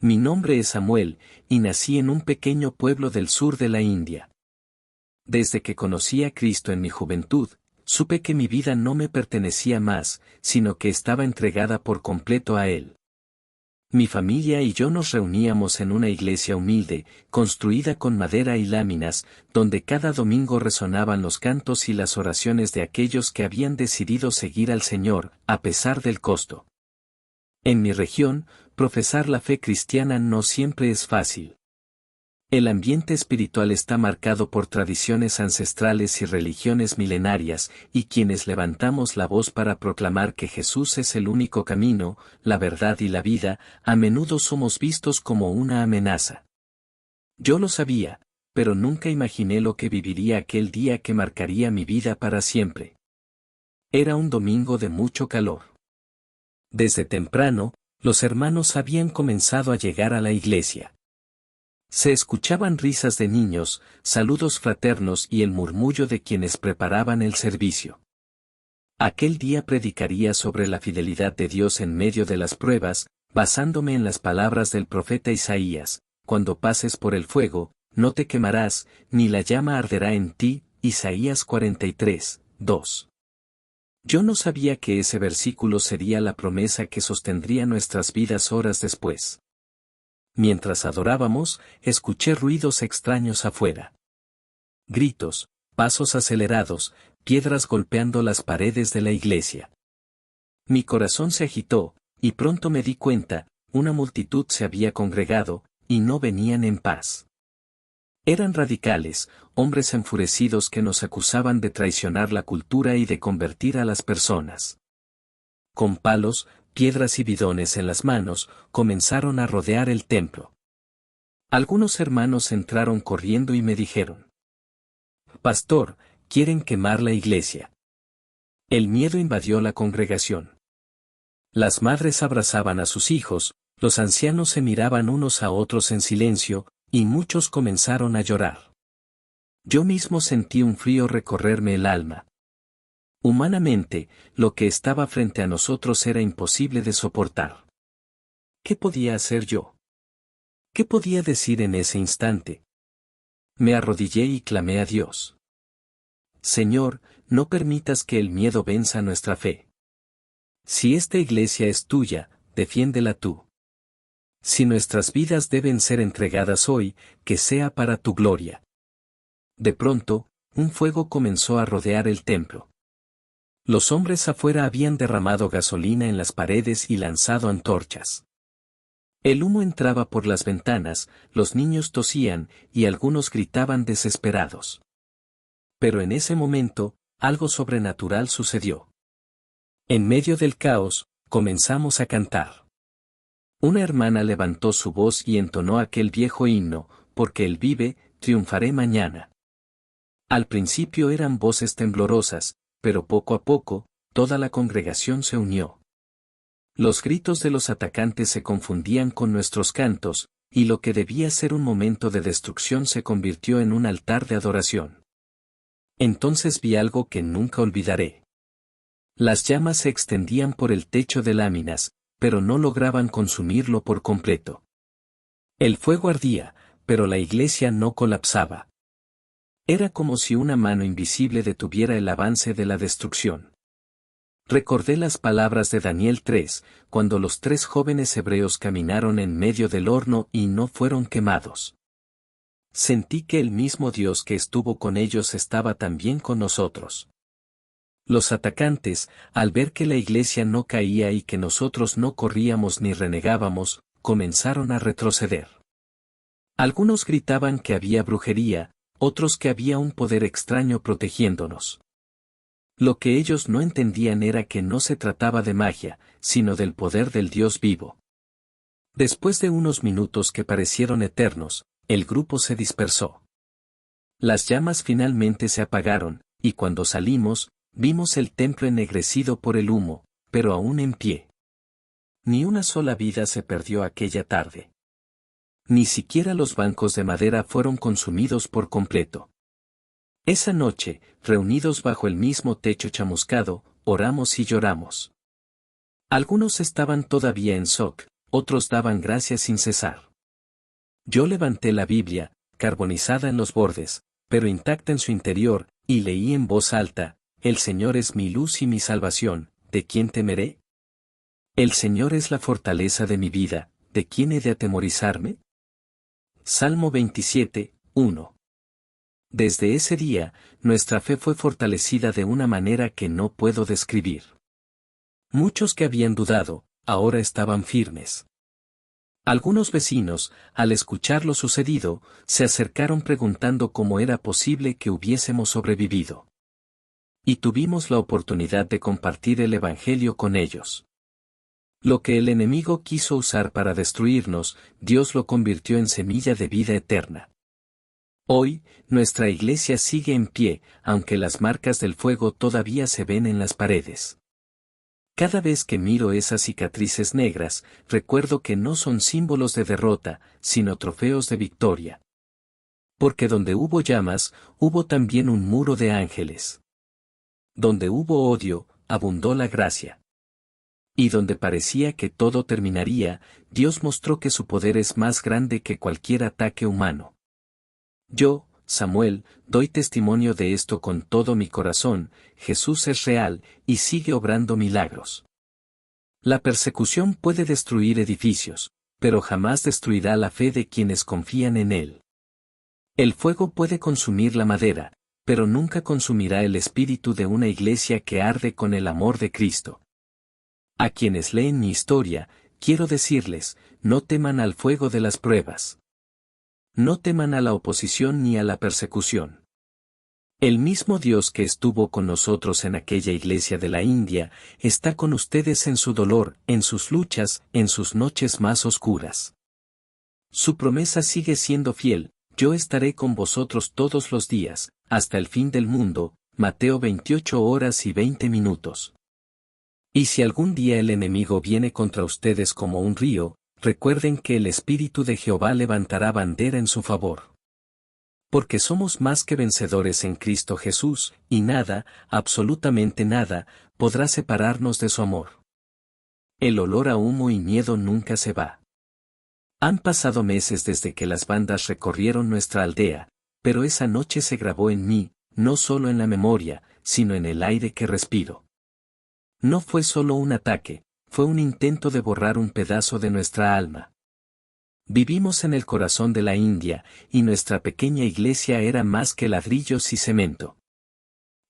Mi nombre es Samuel, y nací en un pequeño pueblo del sur de la India. Desde que conocí a Cristo en mi juventud, supe que mi vida no me pertenecía más, sino que estaba entregada por completo a Él. Mi familia y yo nos reuníamos en una iglesia humilde, construida con madera y láminas, donde cada domingo resonaban los cantos y las oraciones de aquellos que habían decidido seguir al Señor, a pesar del costo. En mi región, profesar la fe cristiana no siempre es fácil. El ambiente espiritual está marcado por tradiciones ancestrales y religiones milenarias, y quienes levantamos la voz para proclamar que Jesús es el único camino, la verdad y la vida, a menudo somos vistos como una amenaza. Yo lo sabía, pero nunca imaginé lo que viviría aquel día que marcaría mi vida para siempre. Era un domingo de mucho calor. Desde temprano, los hermanos habían comenzado a llegar a la iglesia. Se escuchaban risas de niños, saludos fraternos y el murmullo de quienes preparaban el servicio. Aquel día predicaría sobre la fidelidad de Dios en medio de las pruebas, basándome en las palabras del profeta Isaías: cuando pases por el fuego, no te quemarás, ni la llama arderá en ti. Isaías 43, 2. Yo no sabía que ese versículo sería la promesa que sostendría nuestras vidas horas después. Mientras adorábamos, escuché ruidos extraños afuera. Gritos, pasos acelerados, piedras golpeando las paredes de la iglesia. Mi corazón se agitó, y pronto me di cuenta, una multitud se había congregado, y no venían en paz. Eran radicales, hombres enfurecidos que nos acusaban de traicionar la cultura y de convertir a las personas. Con palos, piedras y bidones en las manos, comenzaron a rodear el templo. Algunos hermanos entraron corriendo y me dijeron: «Pastor, quieren quemar la iglesia». El miedo invadió la congregación. Las madres abrazaban a sus hijos, los ancianos se miraban unos a otros en silencio, y muchos comenzaron a llorar. Yo mismo sentí un frío recorrerme el alma. Humanamente, lo que estaba frente a nosotros era imposible de soportar. ¿Qué podía hacer yo? ¿Qué podía decir en ese instante? Me arrodillé y clamé a Dios: «Señor, no permitas que el miedo venza nuestra fe. Si esta iglesia es tuya, defiéndela tú. Si nuestras vidas deben ser entregadas hoy, que sea para tu gloria». De pronto, un fuego comenzó a rodear el templo. Los hombres afuera habían derramado gasolina en las paredes y lanzado antorchas. El humo entraba por las ventanas, los niños tosían, y algunos gritaban desesperados. Pero en ese momento, algo sobrenatural sucedió. En medio del caos, comenzamos a cantar. Una hermana levantó su voz y entonó aquel viejo himno: «Porque Él vive, triunfaré mañana». Al principio eran voces temblorosas, pero poco a poco, toda la congregación se unió. Los gritos de los atacantes se confundían con nuestros cantos, y lo que debía ser un momento de destrucción se convirtió en un altar de adoración. Entonces vi algo que nunca olvidaré. Las llamas se extendían por el techo de láminas, pero no lograban consumirlo por completo. El fuego ardía, pero la iglesia no colapsaba. Era como si una mano invisible detuviera el avance de la destrucción. Recordé las palabras de Daniel 3, cuando los 3 jóvenes hebreos caminaron en medio del horno y no fueron quemados. Sentí que el mismo Dios que estuvo con ellos estaba también con nosotros. Los atacantes, al ver que la iglesia no caía y que nosotros no corríamos ni renegábamos, comenzaron a retroceder. Algunos gritaban que había brujería, otros que había un poder extraño protegiéndonos. Lo que ellos no entendían era que no se trataba de magia, sino del poder del Dios vivo. Después de unos minutos que parecieron eternos, el grupo se dispersó. Las llamas finalmente se apagaron, y cuando salimos, vimos el templo ennegrecido por el humo, pero aún en pie. Ni una sola vida se perdió aquella tarde. Ni siquiera los bancos de madera fueron consumidos por completo. Esa noche, reunidos bajo el mismo techo chamuscado, oramos y lloramos. Algunos estaban todavía en shock, otros daban gracias sin cesar. Yo levanté la Biblia, carbonizada en los bordes, pero intacta en su interior, y leí en voz alta: El Señor es mi luz y mi salvación, ¿de quién temeré? El Señor es la fortaleza de mi vida, ¿de quién he de atemorizarme? Salmo 27, 1. Desde ese día, nuestra fe fue fortalecida de una manera que no puedo describir. Muchos que habían dudado, ahora estaban firmes. Algunos vecinos, al escuchar lo sucedido, se acercaron preguntando cómo era posible que hubiésemos sobrevivido. Y tuvimos la oportunidad de compartir el Evangelio con ellos. Lo que el enemigo quiso usar para destruirnos, Dios lo convirtió en semilla de vida eterna. Hoy, nuestra iglesia sigue en pie, aunque las marcas del fuego todavía se ven en las paredes. Cada vez que miro esas cicatrices negras, recuerdo que no son símbolos de derrota, sino trofeos de victoria. Porque donde hubo llamas, hubo también un muro de ángeles. Donde hubo odio, abundó la gracia. Y donde parecía que todo terminaría, Dios mostró que su poder es más grande que cualquier ataque humano. Yo, Samuel, doy testimonio de esto con todo mi corazón: Jesús es real, y sigue obrando milagros. La persecución puede destruir edificios, pero jamás destruirá la fe de quienes confían en Él. El fuego puede consumir la madera, pero nunca consumirá el espíritu de una iglesia que arde con el amor de Cristo. A quienes leen mi historia, quiero decirles: no teman al fuego de las pruebas. No teman a la oposición ni a la persecución. El mismo Dios que estuvo con nosotros en aquella iglesia de la India, está con ustedes en su dolor, en sus luchas, en sus noches más oscuras. Su promesa sigue siendo fiel: yo estaré con vosotros todos los días, hasta el fin del mundo. Mateo 28:20. Y si algún día el enemigo viene contra ustedes como un río, recuerden que el Espíritu de Jehová levantará bandera en su favor. Porque somos más que vencedores en Cristo Jesús, y nada, absolutamente nada, podrá separarnos de su amor. El olor a humo y miedo nunca se va. Han pasado meses desde que las bandas recorrieron nuestra aldea, pero esa noche se grabó en mí, no solo en la memoria, sino en el aire que respiro. No fue solo un ataque, fue un intento de borrar un pedazo de nuestra alma. Vivimos en el corazón de la India, y nuestra pequeña iglesia era más que ladrillos y cemento.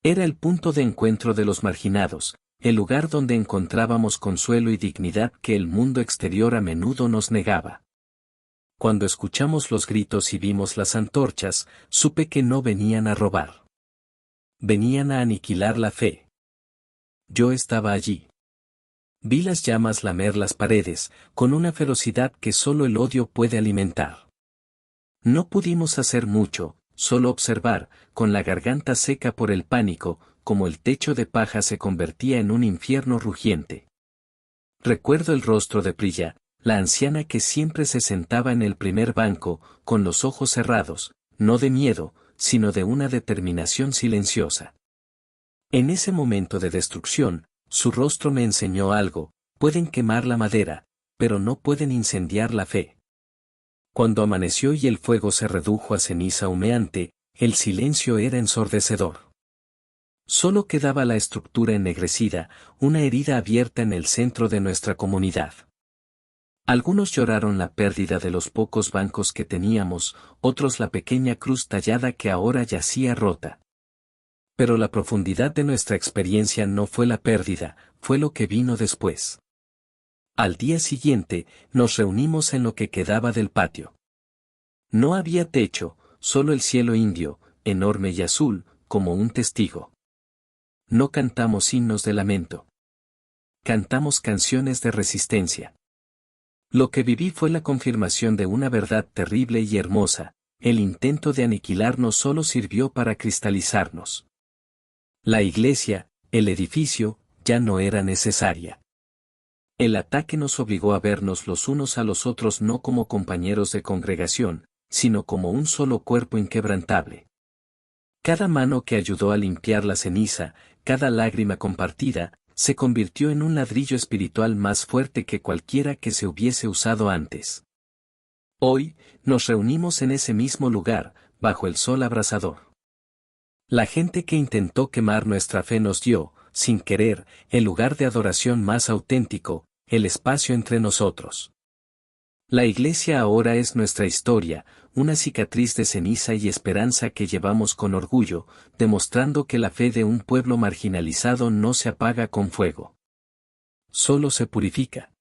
Era el punto de encuentro de los marginados, el lugar donde encontrábamos consuelo y dignidad que el mundo exterior a menudo nos negaba. Cuando escuchamos los gritos y vimos las antorchas, supe que no venían a robar. Venían a aniquilar la fe. Yo estaba allí. Vi las llamas lamer las paredes, con una ferocidad que solo el odio puede alimentar. No pudimos hacer mucho, solo observar, con la garganta seca por el pánico, como el techo de paja se convertía en un infierno rugiente. Recuerdo el rostro de Priya, la anciana que siempre se sentaba en el primer banco, con los ojos cerrados, no de miedo, sino de una determinación silenciosa. En ese momento de destrucción, su rostro me enseñó algo: pueden quemar la madera, pero no pueden incendiar la fe. Cuando amaneció y el fuego se redujo a ceniza humeante, el silencio era ensordecedor. Solo quedaba la estructura ennegrecida, una herida abierta en el centro de nuestra comunidad. Algunos lloraron la pérdida de los pocos bancos que teníamos, otros la pequeña cruz tallada que ahora yacía rota. Pero la profundidad de nuestra experiencia no fue la pérdida, fue lo que vino después. Al día siguiente, nos reunimos en lo que quedaba del patio. No había techo, solo el cielo indio, enorme y azul, como un testigo. No cantamos himnos de lamento. Cantamos canciones de resistencia. Lo que viví fue la confirmación de una verdad terrible y hermosa: el intento de aniquilarnos solo sirvió para cristalizarnos. La iglesia, el edificio, ya no era necesaria. El ataque nos obligó a vernos los unos a los otros no como compañeros de congregación, sino como un solo cuerpo inquebrantable. Cada mano que ayudó a limpiar la ceniza, cada lágrima compartida, se convirtió en un ladrillo espiritual más fuerte que cualquiera que se hubiese usado antes. Hoy, nos reunimos en ese mismo lugar, bajo el sol abrasador. La gente que intentó quemar nuestra fe nos dio, sin querer, el lugar de adoración más auténtico, el espacio entre nosotros. La iglesia ahora es nuestra historia, una cicatriz de ceniza y esperanza que llevamos con orgullo, demostrando que la fe de un pueblo marginalizado no se apaga con fuego. Solo se purifica.